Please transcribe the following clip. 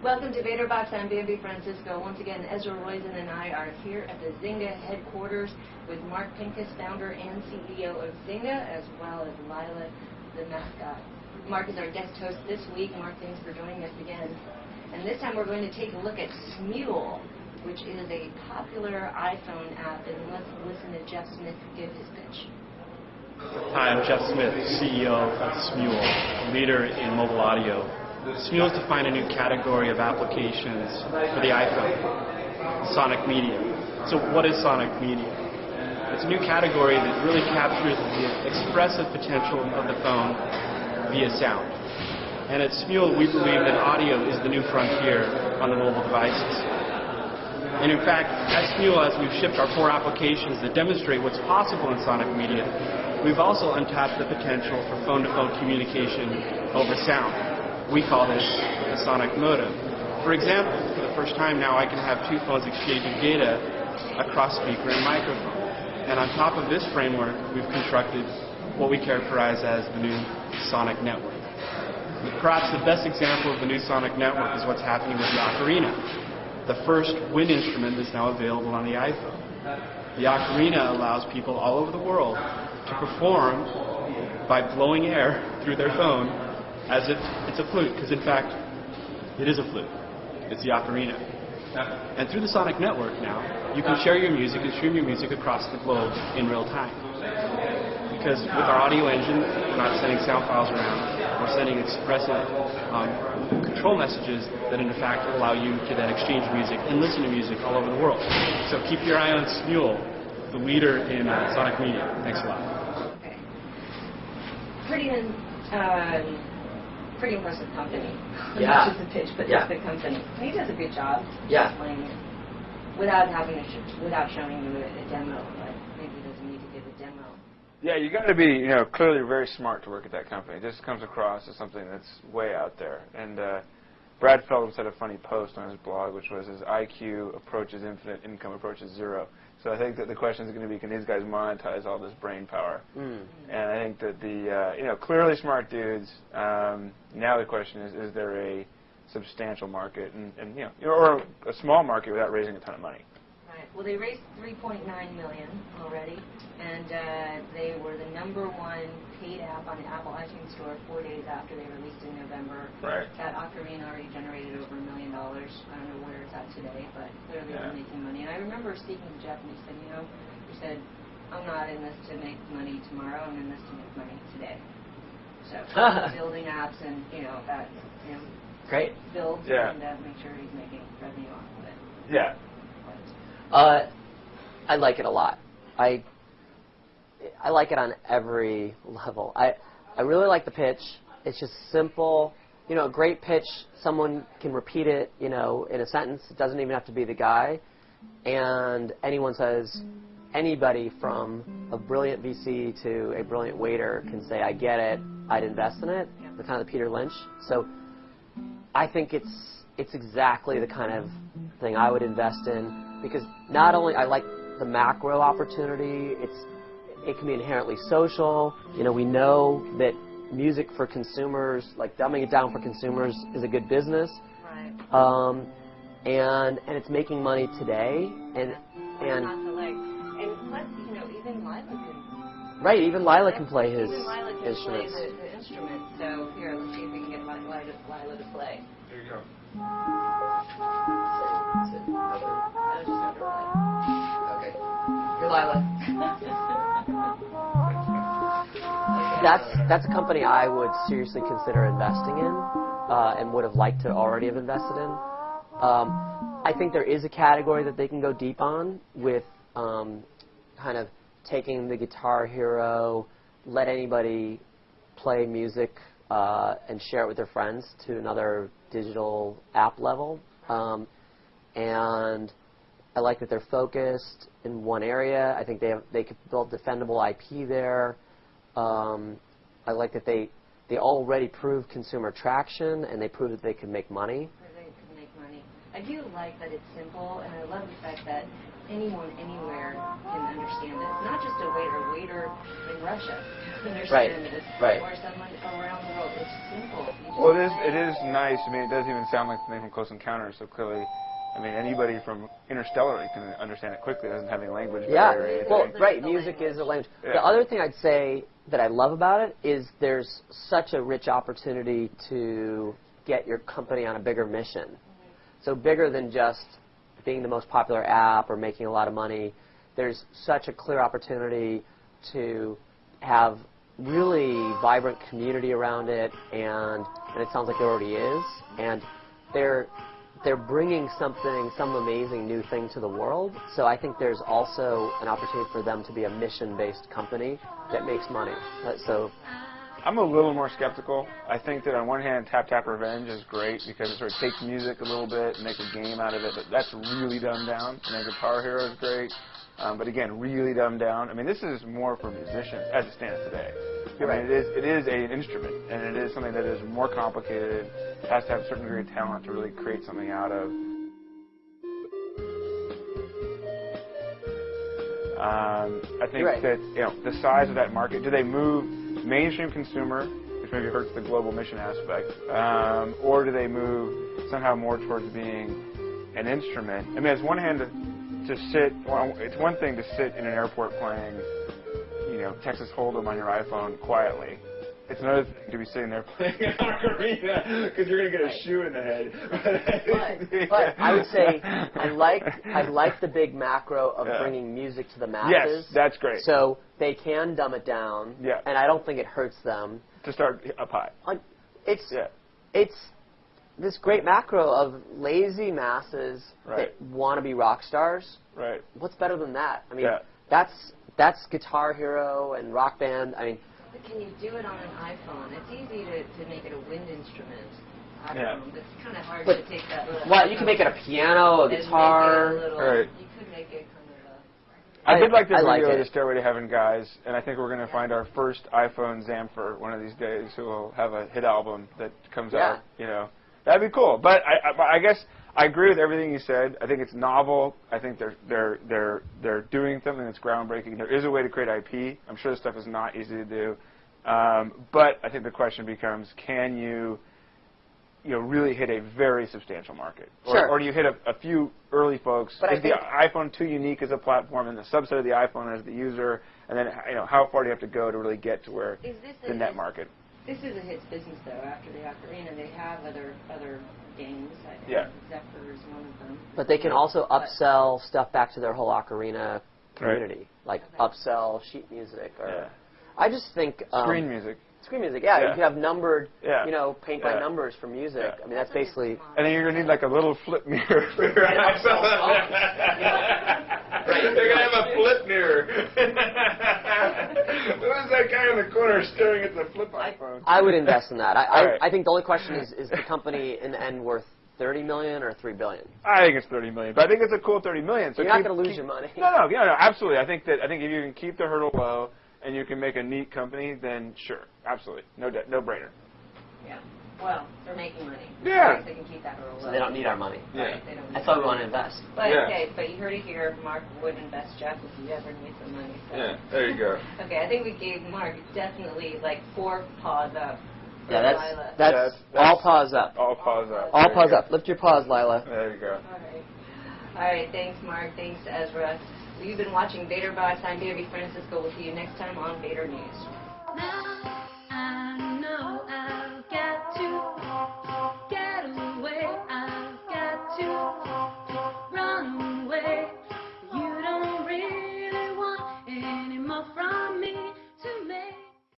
Welcome to Vator Box. I'm Bambi Francisco. Once again, Ezra Roizen and I are here at the Zynga headquarters with Mark Pincus, founder and CEO of Zynga, as well as Lila, the mascot. Mark is our guest host this week. Mark, thanks for joining us again. And this time we're going to take a look at Smule, which is a popular iPhone app. And let's listen to Jeff Smith give his pitch. Hi, I'm Jeff Smith, CEO of Smule, leader in mobile audio. Smule has defined a new category of applications for the iPhone, sonic media. So what is sonic media? It's a new category that really captures the expressive potential of the phone via sound. And at Smule, we believe that audio is the new frontier on the mobile devices. And in fact, at Smule, as we've shipped our 4 applications that demonstrate what's possible in sonic media, we've also untapped the potential for phone-to-phone communication over sound. We call this the sonic modem. For example, for the first time now, I can have 2 phones exchanging data across speaker and microphone. And on top of this framework, we've constructed what we characterize as the new sonic network. Perhaps the best example of the new sonic network is what's happening with the ocarina, the first wind instrument that's now available on the iPhone. The ocarina allows people all over the world to perform by blowing air through their phone as if it's a flute, because in fact, it is a flute. It's the ocarina. And through the sonic network now, you can share your music and stream your music across the globe in real time. Because with our audio engine, we're not sending sound files around, we're sending expressive control messages that in fact allow you to then exchange music and listen to music all over the world. So keep your eye on Smule, the leader in sonic media. Thanks a lot. Okay. Pretty impressive company. Yeah. Not just the pitch, but just the company. He does a good job explaining it without showing you a demo. But maybe he doesn't need to give a demo. Yeah, you got to be, clearly very smart to work at that company. It just comes across as something that's way out there. And Brad Feldman said a funny post on his blog, which was his IQ approaches infinite, income approaches 0. So I think that the question is going to be, can these guys monetize all this brain power? And I think that the, clearly smart dudes, now the question is there a substantial market or a small market without raising a ton of money? Right. Well, they raised $3.9 million already, and they were the #1 paid app on the Apple iTunes Store 4 days after they released in November. Right. That ocarina already generated over $1 million. I don't know where it's at today, but clearly they're making money. And I remember speaking to Jeff, and he said, I'm not in this to make money tomorrow. I'm in this to make money today. So building apps and Great. build and make sure he's making revenue off of it. Yeah. I like it a lot. I like it on every level. I really like the pitch. It's just simple. A great pitch, someone can repeat it, in a sentence. It doesn't even have to be the guy. And anybody from a brilliant VC to a brilliant waiter can say, I get it, I'd invest in it. The kind of Peter Lynch. So I think it's exactly the kind of thing I would invest in. Because not only I like the macro opportunity, it can be inherently social. We know that music for consumers, like dumbing it down for consumers, is a good business. Right. And it's making money today. And plus, even Lila can. Right. Even Lila can play his instruments. Play the instrument. So here, let's see if we can get Lila to play. There you go. Okay. You're Lila. That's a company I would seriously consider investing in, and would have liked to already have invested in. I think there is a category that they can go deep on with kind of taking the Guitar Hero, let anybody play music and share it with their friends to another digital app level. And I like that they're focused in one area. I think they could build defendable IP there. I like that they already proved consumer traction, and they proved that they can make money. They can make money. I do like that it's simple, and I love the fact that anyone, anywhere can understand this. Not just a waiter in Russia can understand this, or someone around the world. It's simple. You Well, it is nice. I mean, it doesn't even sound like something from Close Encounters, so clearly, I mean, anybody from Interstellar can understand it quickly. It doesn't have any language barrier or anything. Well, right, music is a language. Yeah. The other thing I'd say that I love about it is there's such a rich opportunity to get your company on a bigger mission. So bigger than just being the most popular app or making a lot of money. There's such a clear opportunity to have really vibrant community around it, and it sounds like there already is. And they're bringing some amazing new thing to the world. So I think there's also an opportunity for them to be a mission-based company that makes money. So I'm a little more skeptical. I think that on one hand, Tap Tap Revenge is great because it sort of takes music a little bit and makes a game out of it, but that's really dumbed down. And then Guitar Hero is great, but again, really dumbed down. I mean, this is more for musicians as it stands today. You're right. It is an instrument, and it is something that is more complicated. It has to have a certain degree of talent to really create something out of. I think that the size of that market. Do they move mainstream consumer, which maybe hurts the global mission aspect, or do they move somehow more towards being an instrument? I mean, it's one hand to sit. Well, it's one thing to sit in an airport playing, Texas Hold'em on your iPhone quietly. It's another thing to be sitting there playing an ocarina because you're going to get a shoe in the head. But I would say I like the big macro of bringing music to the masses. Yes, that's great. So they can dumb it down, and I don't think it hurts them. To start up high. It's this great macro of lazy masses that want to be rock stars. Right. What's better than that? I mean, that's Guitar Hero and Rock Band. I mean. But can you do it on an iPhone? It's easy to make it a wind instrument. It's kind of hard to take that little... Well, you can make it a piano, a guitar. You could make it kind of a... I did like the video of the Stairway to Heaven guys, and I think we're going to find our first iPhone Zamfir one of these days who will have a hit album that comes out, That'd be cool. But I guess I agree with everything you said. I think it's novel. I think they're doing something that's groundbreaking. There is a way to create IP. I'm sure this stuff is not easy to do. But I think the question becomes, can you really hit a very substantial market? Or do you hit a few early folks? But is the iPhone too unique as a platform and the subset of the iPhone as the user? And then how far do you have to go to really get to where the net market? This is a hits business, though. After the Ocarina, they have other games. I think Zephyr is one of them. But they can also upsell stuff back to their whole Ocarina community, like upsell sheet music. Or I just think screen music. Screen music, you could have numbered, paint by numbers for music. I mean, that's basically. And then you're gonna need like a little flip mirror for your upsell. They're gonna have a flip mirror. Who's that guy in the corner staring at the flip iPhone? I would invest in that. I think the only question is the company in the end worth $30 million or $3 billion? I think it's $30 million, but I think it's a cool $30 million. So you're not going to lose your money. No, absolutely. I think if you can keep the hurdle low and you can make a neat company, then sure, absolutely, no brainer. Yeah. Well, they're making money. Yeah. They can keep that hurdle low. So they don't need our money. Yeah. Right, they don't That's why we want to invest. But but you heard it here. Mark would invest Jeff if he ever needs some money. So. Yeah. There you go. Okay, I think we gave Mark definitely like 4 paws up. Yeah, that's all paws up. All paws up. All paws up. Lift your paws, Lila. There you go. All right. Thanks, Mark. Thanks, Ezra. You've been watching Vator Box. I'm Debbie Francisco. We'll see you next time on Vator News.